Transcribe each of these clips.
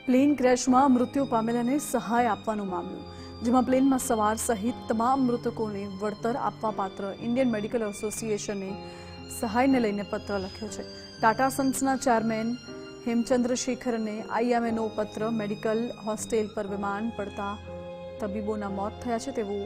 Plane ક્રેશમાં મૃત્યુ પામેલાને સહાય આપવાનું મામલું, જેમાં પ્લેનમાં સવાર સહિત તમામ મૃતકોને વળતર આપવા પાત્ર ઇન્ડિયન મેડિકલ એસોસિએશને સહાયને લઈને પત્ર લખ્યો છે. ટાટા સન્સના ચેરમેન હેમચંદ્રશેખરને આઈએમએનો પત્ર. મેડિકલ હોસ્ટેલ પર વિમાન પડતા તબીબોના મોત થયા છે તેવું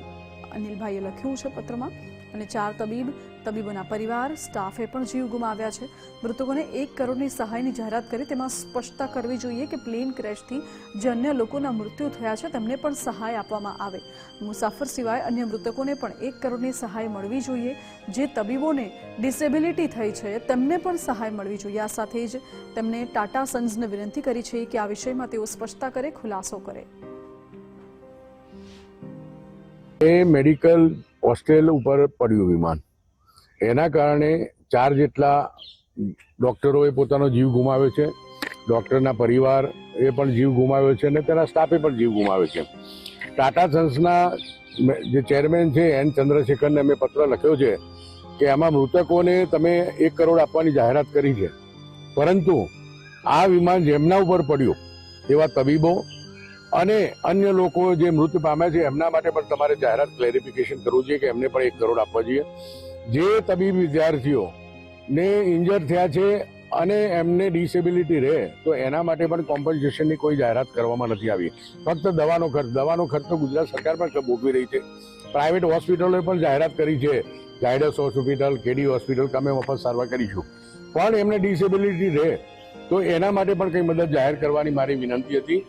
અનિલભાઈએ લખ્યું છે પત્રમાં. અને 4 તબીબોના પરિવાર, સ્ટાફે પણ જીવ ગુમાવ્યા છે. મૃતકોને 1 કરોડની સહાયની જાહેરાત કરી તેમાં સ્પષ્ટતા કરવી જોઈએ કે પ્લેન ક્રેશથી જે અન્ય લોકોના મૃત્યુ થયા છે તેમને પણ સહાય આપવામાં આવે. મુસાફર સિવાય અન્ય મૃતકોને પણ 1 કરોડની સહાય મળવી જોઈએ. જે તબીબોને ડિસેબિલિટી થઈ છે તેમને પણ સહાય મળવી જોઈએ. આ સાથે જ તેમને ટાટા સન્સને વિનંતી કરી છે કે આ વિષયમાં તેઓ સ્પષ્ટતા કરે, ખુલાસો કરે. મેડિકલ હોસ્ટેલ ઉપર પડ્યું વિમાન, એના કારણે 4 જેટલા ડૉક્ટરોએ પોતાનો જીવ ગુમાવ્યો છે. ડૉક્ટરના પરિવાર એ પણ જીવ ગુમાવ્યો છે અને તેના સ્ટાફે પણ જીવ ગુમાવ્યો છે. ટાટા સન્સના જે ચેરમેન છે એન ચંદ્રશેખરને અમે પત્ર લખ્યો છે કે આમાં મૃતકોને તમે 1 કરોડ આપવાની જાહેરાત કરી છે, પરંતુ આ વિમાન જેમના ઉપર પડ્યું એવા તબીબો અને અન્ય લોકો જે મૃત્યુ પામ્યા છે એમના માટે પણ તમારે જાહેરાત ક્લેરિફિકેશન કરવું જોઈએ કે એમને પણ 1 કરોડ આપવા જોઈએ. જે તબીબ વિદ્યાર્થીઓને ઇન્જર થયા છે અને એમને ડિસેબિલિટી રહે તો એના માટે પણ કોમ્પન્સેશનની કોઈ જાહેરાત કરવામાં નથી આવી. ફક્ત દવાનો ખર્ચ તો ગુજરાત સરકાર પણ ભોગવી રહી છે. પ્રાઇવેટ હોસ્પિટલોએ પણ જાહેરાત કરી છે, ઝાયડસ હોસ્પિટલ, કેડી હોસ્પિટલ કે અમે મફત સારવાર કરીશું, પણ એમને ડિસેબિલિટી રહે તો એના માટે પણ કંઈ મદદ જાહેર કરવાની મારી વિનંતી હતી.